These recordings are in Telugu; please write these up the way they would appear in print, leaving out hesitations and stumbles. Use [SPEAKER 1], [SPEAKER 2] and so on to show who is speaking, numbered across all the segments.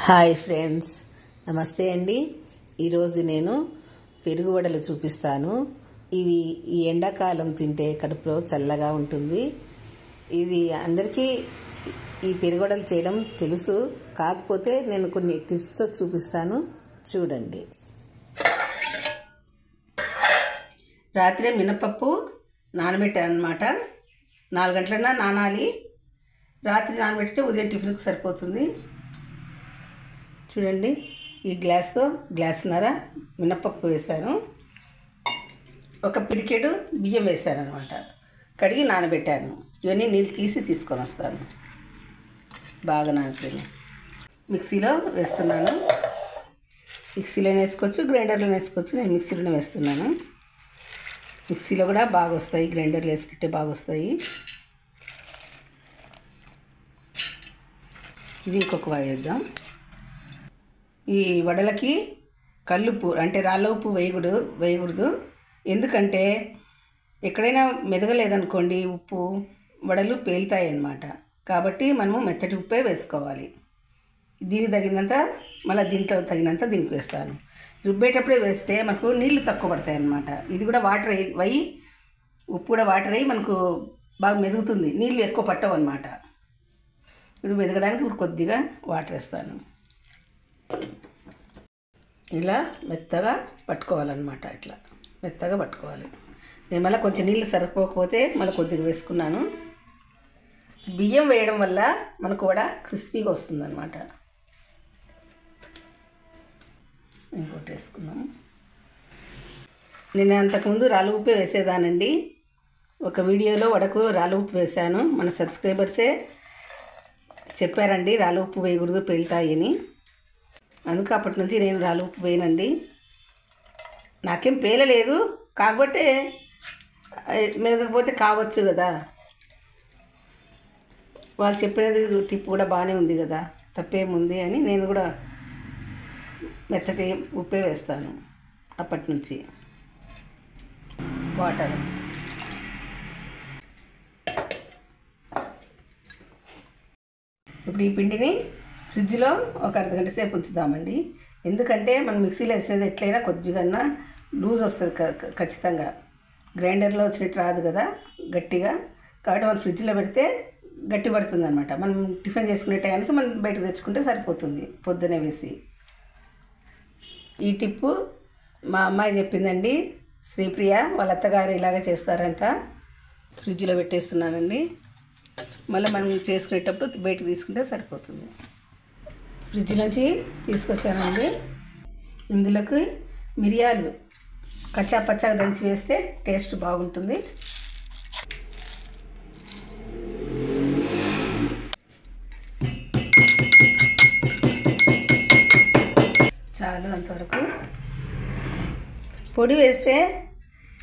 [SPEAKER 1] హాయ్ ఫ్రెండ్స్, నమస్తే అండి. ఈరోజు నేను పెరుగు వడలు చూపిస్తాను. ఇవి ఈ ఎండాకాలం తింటే కడుపులో చల్లగా ఉంటుంది. ఇది అందరికీ ఈ పెరుగు వడలు చేయడం తెలుసు, కాకపోతే నేను కొన్ని టిప్స్తో చూపిస్తాను, చూడండి. రాత్రే మినపప్పు నానబెట్టాను అన్నమాట. 4 గంటలన్నా నానాలి. రాత్రి నానబెట్టితే ఉదయం టిఫిన్కి సరిపోతుంది. చూడండి, ఈ గ్లాసున్నర మినపప్పు వేసాను. ఒక పిడికెడు బియ్యం వేసాను అనమాట. కడిగి నానబెట్టాను. ఇవన్నీ నీళ్ళు తీసుకొని వస్తాను. బాగా నానిపోయి మిక్సీలో వేస్తున్నాను. మిక్సీలో వేసుకోవచ్చు, గ్రైండర్లో వేసుకోవచ్చు. నేను మిక్సీలోనే వేస్తున్నాను. మిక్సీలో కూడా బాగా వస్తాయి, గ్రైండర్లో వేసుకుంటే బాగా వస్తాయి. ఇది ఇంకొక వేద్దాం. ఈ వడలకి కల్లుప్పు అంటే రాళ్ళ ఉప్పు వేయకూడదు. ఎందుకంటే ఎక్కడైనా మెదగలేదనుకోండి ఉప్పు, వడలు పేలుతాయి అన్నమాట. కాబట్టి మనము మెత్తటి ఉప్పే వేసుకోవాలి. దీనికి తగినంత, మళ్ళీ దీంట్లో తగినంత దీనికి వేస్తాను. రుబ్బేటప్పుడే వేస్తే మనకు నీళ్లు తక్కువ పడతాయి అన్నమాట. ఇది కూడా వాటర్ అయ్యి ఉప్పు కూడా వాటర్ అయ్యి మనకు బాగా మెదుగుతుంది. నీళ్ళు ఎక్కువ పట్టవు అన్నమాట. ఇప్పుడు మెదగడానికి కొద్దిగా వాటర్ వేస్తాను. ఇలా మెత్తగా పట్టుకోవాలన్నమాట. ఇట్లా మెత్తగా పట్టుకోవాలి. నేను మళ్ళీ కొంచెం నీళ్ళు సరిపోకపోతే మళ్ళీ కొద్దిగా వేసుకున్నాను. బియ్యం వేయడం వల్ల మనకు కూడా క్రిస్పీగా వస్తుందన్నమాట. ఇంకోటి వేసుకున్నాము. నేను అంతకుముందు రాళ్ళ ఉప్పే వేసేదానండి. ఒక వీడియోలో వడకు రాళ్ళ ఉప్పు వేశాను. మన సబ్స్క్రైబర్సే చెప్పారండి రాళ్ళ ఉప్పు వేయకూడదు, పేలుతాయి అని. అందుకు అప్పటి నుంచి నేను రాళ్ళ ఉప్పు వేయనండి. నాకేం పేలలేదు, కాకపోతే మెదగకపోతే కావచ్చు కదా. వాళ్ళు చెప్పినది టిప్ కూడా బాగానే ఉంది కదా, తప్పేముంది అని నేను కూడా మెత్తటి ఉప్పే వేస్తాను అప్పటి నుంచి. వాటర్ ఇప్పుడు ఈ పిండిని ఫ్రిడ్జ్లో ఒక అర్ధగంట సేపు ఉంచుదామండి. ఎందుకంటే మనం మిక్సీలో వేసేది ఎట్లయినా కొద్దిగా లూజ్ వస్తుంది ఖచ్చితంగా. గ్రైండర్లో వచ్చినట్టు రాదు కదా గట్టిగా. కాబట్టి మనం ఫ్రిడ్జ్లో పెడితే గట్టి పడుతుంది అనమాట. మనం టిఫిన్ చేసుకునే టైంకి మనం బయట తెచ్చుకుంటే సరిపోతుంది, పొద్దునే వేసి. ఈ టిప్పు మా అమ్మాయి చెప్పిందండి, శ్రీప్రియ. వాళ్ళ అత్తగారు ఇలాగే చేస్తారంట. ఫ్రిడ్జ్లో పెట్టేస్తున్నానండి. మళ్ళీ మనం చేసుకునేటప్పుడు బయట తీసుకుంటే సరిపోతుంది. ఫ్రిడ్జ్ నుంచి తీసుకొచ్చానండి. ఇందులోకి మిరియాలు కచ్చా పచ్చాగా దంచి వేస్తే టేస్ట్ బాగుంటుంది. చాలు అంతవరకు. పొడి వేస్తే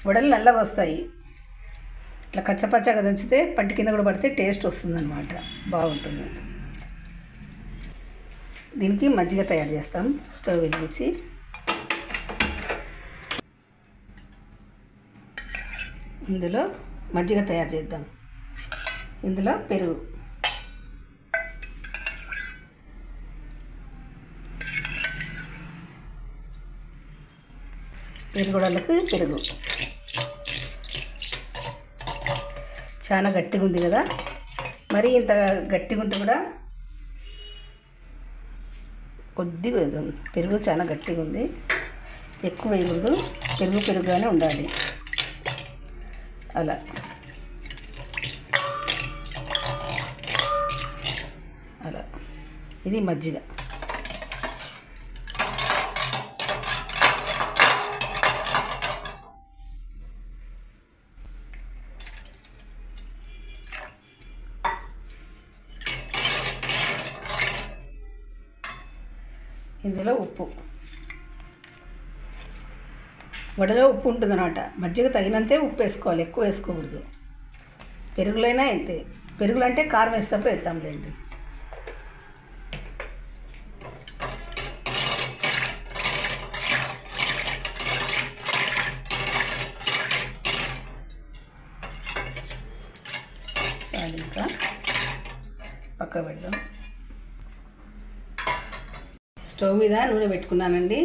[SPEAKER 1] వడలు నల్లగా వస్తాయి. ఇట్లా కచ్చపచ్చగా దంచితే పట్టి కింద కూడా పడితే టేస్ట్ వస్తుందన్నమాట, బాగుంటుంది. దీనికి మజ్జిగ తయారు చేస్తాం. స్టవ్ వెలిగించి ఇందులో మజ్జిగ తయారు చేద్దాం. ఇందులో పెరుగు, పెరుగుడలకు పెరుగు చాలా గట్టిగా ఉంది కదా. మరి ఇంత గట్టిగా ఉంటే కూడా కొద్దిగా వేద్దాం. పెరుగు చాలా గట్టిగా ఉంది, ఎక్కువ వేయకూడదు. పెరుగుగానే ఉండాలి. అలా అలా ఇది మజ్జిగ. ఇందులో ఉప్పు, వడలో ఉప్పు ఉంటుంది అన్నమాట. మజ్జిగ తగినంతే ఉప్పు వేసుకోవాలి, ఎక్కువ వేసుకోకూడదు. పెరుగులైనా అంతే. పెరుగులు అంటే కారం వేసేటప్పుడు వేస్తాంలేండి. చాలు, ఇంకా పక్క పెడదాం. స్టవ్ మీద నూనె పెట్టుకున్నానండి.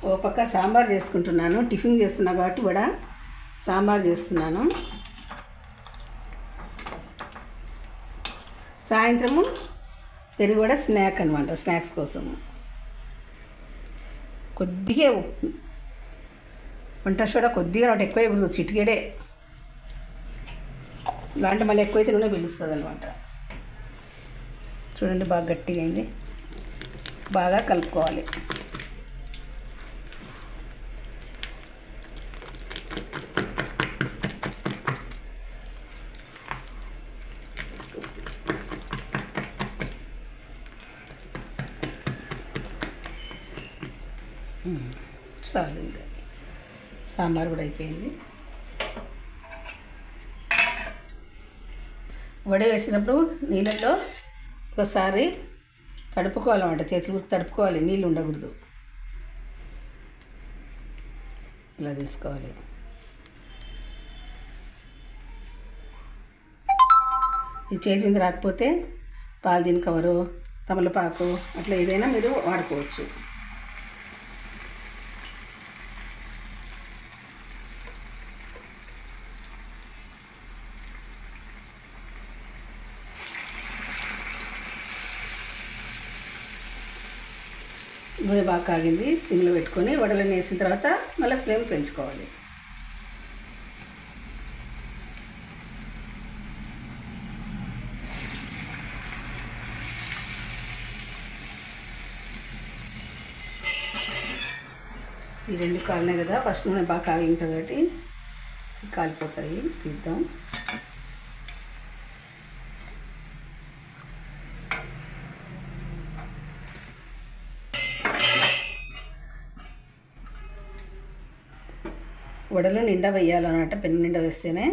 [SPEAKER 1] ఓ పక్క సాంబార్ చేసుకుంటున్నాను. టిఫిన్ చేస్తున్నా కాబట్టి కూడా సాంబార్ చేస్తున్నాను. సాయంత్రము పెరుగు కూడా స్నాక్ అనమాట, స్నాక్స్ కోసం. కొద్దిగా వంట సోడా కొద్దిగా ఒకటి ఎక్కువ వేయకూడదు, చిటికెడే. ఇలాంటి మళ్ళీ ఎక్కువైతే నూనె పిలుస్తుంది అనమాట. చూడండి బాగా గట్టిగా అయింది. బాగా కలుపుకోవాలి. చాలు, ఇంకా సాంబార్ కూడా అయిపోయింది. వడ వేసినప్పుడు నీళ్ళల్లో ఒకసారి తడుపుకోవాలన్నమాట, చేతులు తడుపుకోవాలి, నీళ్ళు ఉండకూడదు. ఇలా తీసుకోవాలి. ఈ చేతి మీద రాకపోతే పాలిథీన్ కవరు, తమలపాకు అట్లా ఏదైనా మీరు వాడుకోవచ్చు. నూనె బాగా కాగింది. సిమ్లో పెట్టుకొని వడలను వేసిన తర్వాత మళ్ళీ ఫ్లేమ్ పెంచుకోవాలి. ఈ రెండు కాలినాయి కదా, ఫస్ట్ నూనె బాగా కాగి ఉంటుంది కాబట్టి కాలిపోతాయి. తీద్దాం. వడలు నిండా వేయాలన్నమాట. పెన్ను నిండా వేస్తేనే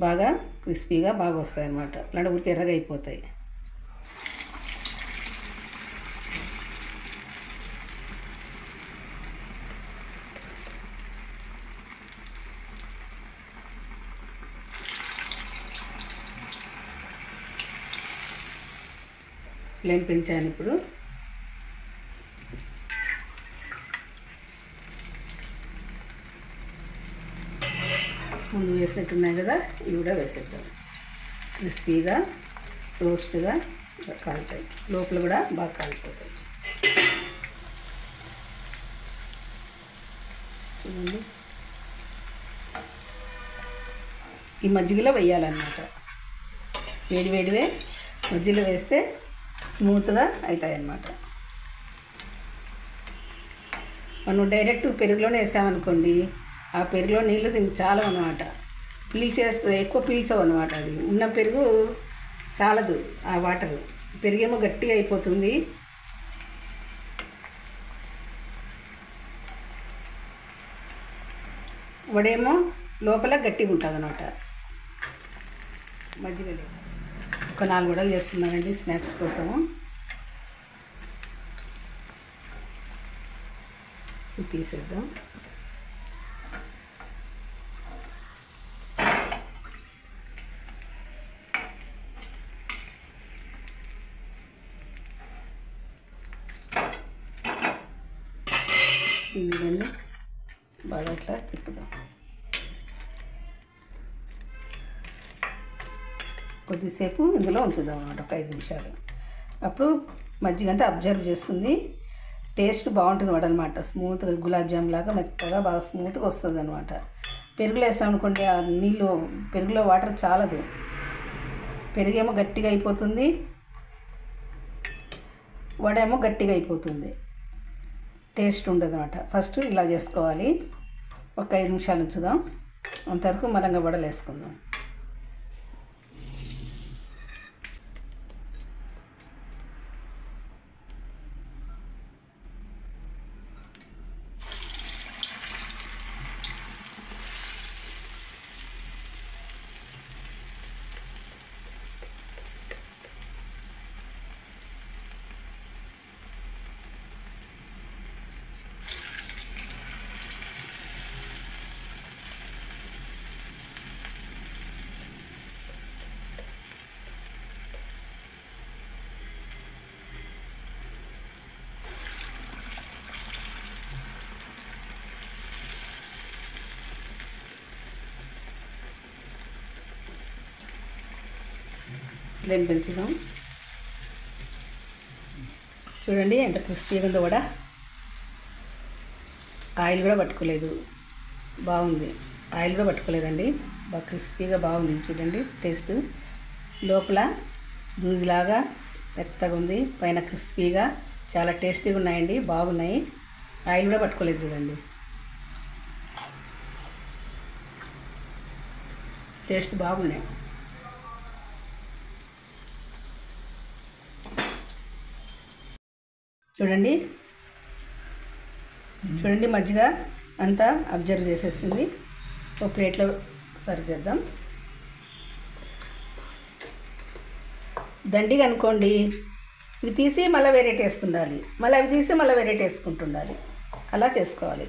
[SPEAKER 1] బాగా క్రిస్పీగా బాగా వస్తాయి అన్నమాట. ఇలాంటి ఊరికి ఎర్రగా అయిపోతాయి. ఫ్లేమ్ పెంచాను ఇప్పుడు. ముందు వేసినట్టున్నాయి కదా, ఇవి కూడా వేసేద్దాం. క్రిస్పీగా రోస్ట్గా కాలుతాయి, లోపల కూడా బాగా కాలిపోతాయి. చూడండి, ఈ మజ్జిగలో వేయాలన్నమాట. వేడివే మజ్జిగలో వేస్తే స్మూత్గా అవుతాయి అన్నమాట. మనం డైరెక్ట్ పెరుగులోనే వేసామనుకోండి, ఆ పెరుగులో నీళ్ళు దీనికి చాలా అన్నమాట, పీల్చేస్తుంది, ఎక్కువ పీల్చవు అన్నమాట. అది ఉన్న పెరుగు చాలదు, ఆ వాటర్ పెరిగేమో గట్టిగా అయిపోతుంది. వడేమో లోపల గట్టిగా ఉంటుంది అన్నమాట. మజ్జిగలో ఒక 4 వడలు చేస్తున్నానండి స్నాక్స్ కోసము. తీసేద్దాం. ఈ విధంగా బాగా అట్లా తిప్పుదాం. కొద్దిసేపు ఇందులో ఉంచుదాం అన్నమాట, ఒక 5 నిమిషాలు. అప్పుడు మజ్జిగ అంతా అబ్జర్వ్ చేస్తుంది, టేస్ట్ బాగుంటుంది వడ అనమాట. స్మూత్గా గులాబ్ జామ్ లాగా మెత్తగా బాగా స్మూత్గా వస్తుంది అనమాట. పెరుగులో వేసాం అనుకోండి, ఆ నీళ్ళు పెరుగులో వాటర్ చాలదు, పెరుగేమో గట్టిగా అయిపోతుంది, వడేమో గట్టిగా అయిపోతుంది, టేస్ట్ ఉండదు అనమాట. ఫస్ట్ ఇలా చేసుకోవాలి. ఒక 5 నిమిషాలు ఉంచుదాం. అంతవరకు మరంగా వడలు వేసుకుందాం. ఫ్లేమ్ పెంచుదాం. చూడండి ఎంత క్రిస్పీగా ఉందో వడ. ఆయిల్ కూడా పట్టుకోలేదు, బాగుంది. ఆయిల్ కూడా పట్టుకోలేదండి, బాగా క్రిస్పీగా బాగుంది. చూడండి టేస్ట్, లోపల దూదిలాగా మెత్తగా ఉంది, పైన క్రిస్పీగా చాలా టేస్టీగా ఉన్నాయండి, బాగున్నాయి. ఆయిల్ కూడా పట్టుకోలేదు చూడండి. టేస్ట్ బాగున్నాయి. చూడండి మజ్జిగ అంతా అబ్జర్వ్ చేసేసింది. ఒక ప్లేట్లో సర్వ్ చేద్దాం. దండిగా అనుకోండి, ఇవి తీసి మళ్ళీ వేరే టేస్ట్ ఉండాలి, మళ్ళీ అవి తీసి మళ్ళీ వేరే టేసుకుంటుండాలి, అలా చేసుకోవాలి.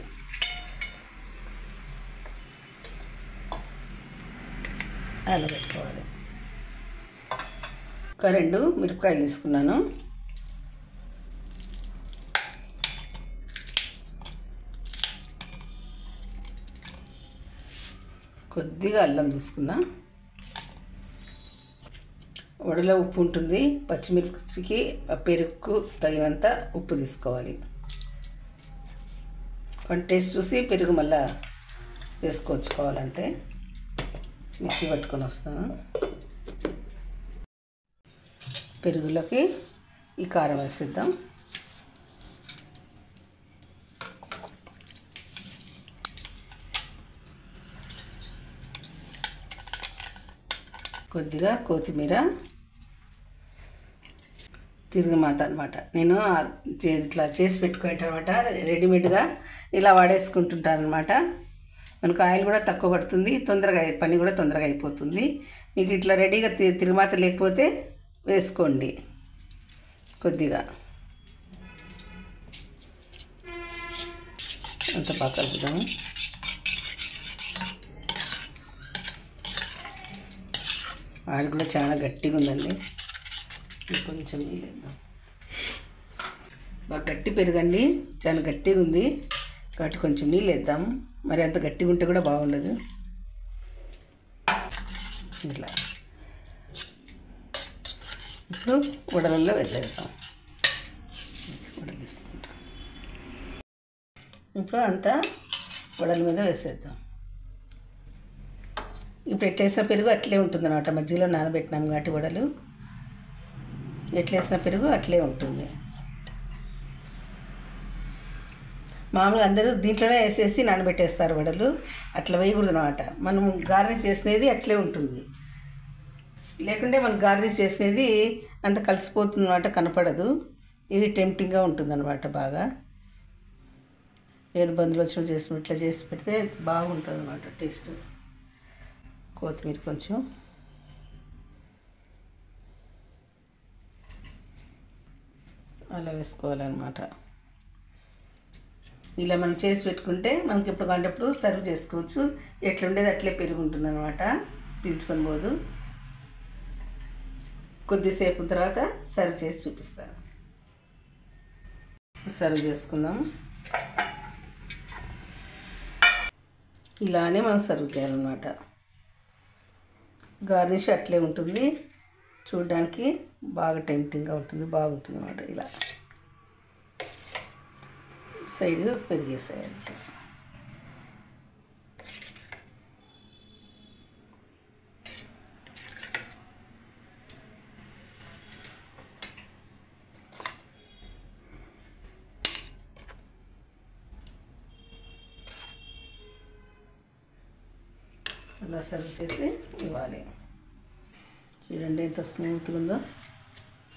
[SPEAKER 1] అలా పెట్టుకోవాలి. ఒక 2 మిరపకాయలు తీసుకున్నాను. కొద్దిగా అల్లం తీసుకున్నా. వడలో ఉప్పు ఉంటుంది, పచ్చిమిర్చికి పెరుగుకు తగినంత ఉప్పు తీసుకోవాలి. టేస్ట్ చూసి పెరుగు మళ్ళా వేసుకోవచ్చు, కావాలంటే. మిక్సీ పట్టుకొని వస్తాను. పెరుగులోకి ఈ కారం వేసిద్దాం. కొద్దిగా కొత్తిమీర, తిరుగుమాత అనమాట. నేను ఇట్లా చేసి పెట్టుకుంటానమాట, రెడీమేడ్గా ఇలా వాడేసుకుంటుంటాను అనమాట. మనకు ఆయిల్ కూడా తక్కువ పడుతుంది, తొందరగా పని కూడా తొందరగా అయిపోతుంది. మీకు ఇట్లా రెడీగా తిరుగుమాత లేకపోతే వేసుకోండి. కొద్దిగా అంత బాగా కలుపుదాము. ఆయిల్ కూడా చాలా గట్టిగా ఉందండి, కొంచెం నీళ్ళేద్దాం. బాగా గట్టి పెరుగండి, చాలా గట్టిగా ఉంది కాబట్టి కొంచెం నీళ్ళు వేద్దాం. మరి అంత గట్టిగా ఉంటే కూడా బాగుండదు. ఇట్లా ఇప్పుడు వడలల్లో వేసేద్దాం. వడలు తీసుకుంటాం. ఇప్పుడు అంతా వడల మీద వేసేద్దాం. ఇప్పుడు ఎట్లేసిన పెరుగు అట్లే ఉంటుంది అన్నమాట. మధ్యలో నానబెట్టినాం కాబట్టి వడలు ఎట్లేసిన పెరుగు అట్లే ఉంటుంది. మామూలుగా అందరూ దీంట్లోనే వేసేసి నానబెట్టేస్తారు వడలు, అట్లా వేయకూడదు అన్నమాట. మనం గార్నిష్ చేసినది అట్లే ఉంటుంది, లేకుంటే మనం గార్నిష్ చేసినది అంత కలిసిపోతుంది అన్నమాట, కనపడదు. ఇది టెంప్టింగ్గా ఉంటుంది అన్నమాట. బాగా ఏడు బందులు వచ్చినట్టు చేసినట్లు చేసి పెడితే బాగుంటుంది అన్నమాట టేస్ట్. కొత్తిమీర కొంచెం, అలా వేసుకోవాలన్నమాట. ఇలా మనం చేసి పెట్టుకుంటే మనకి ఎప్పుడు కాంటప్పుడు సర్వ్ చేసుకోవచ్చు. ఎట్లుండేది అట్లే పెరుగు ఉంటుంది అనమాట, పీల్చుకొని పోదు. కొద్దిసేపు తర్వాత సర్వ్ చేసి చూపిస్తాను. సర్వ్ చేసుకుందాం. ఇలానే మనం సర్వ్ చేయాలన్నమాట. గార్నిష్ అట్లే ఉంటుంది, చూడడానికి బాగా టెంప్టింగ్గా ఉంటుంది, బాగుంటుంది అన్నమాట. ఇలా సైడ్ పెరిగేసాయి. అలా సర్వ్ చేసి ఇవ్వాలి. చూడండి ఎంత స్మూత్గా ఉందో,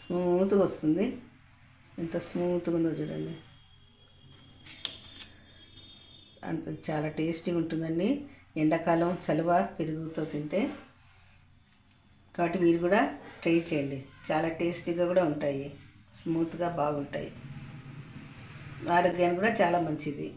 [SPEAKER 1] స్మూత్గా వస్తుంది. ఎంత స్మూత్గా ఉందో చూడండి, అంత చాలా టేస్టీగా ఉంటుందండి. ఎండాకాలం చలువ పెరుగుతో తింటే, కాబట్టి మీరు కూడా ట్రై చేయండి. చాలా టేస్టీగా కూడా ఉంటాయి, స్మూత్గా బాగుంటాయి, ఆరోగ్యానికి కూడా చాలా మంచిది.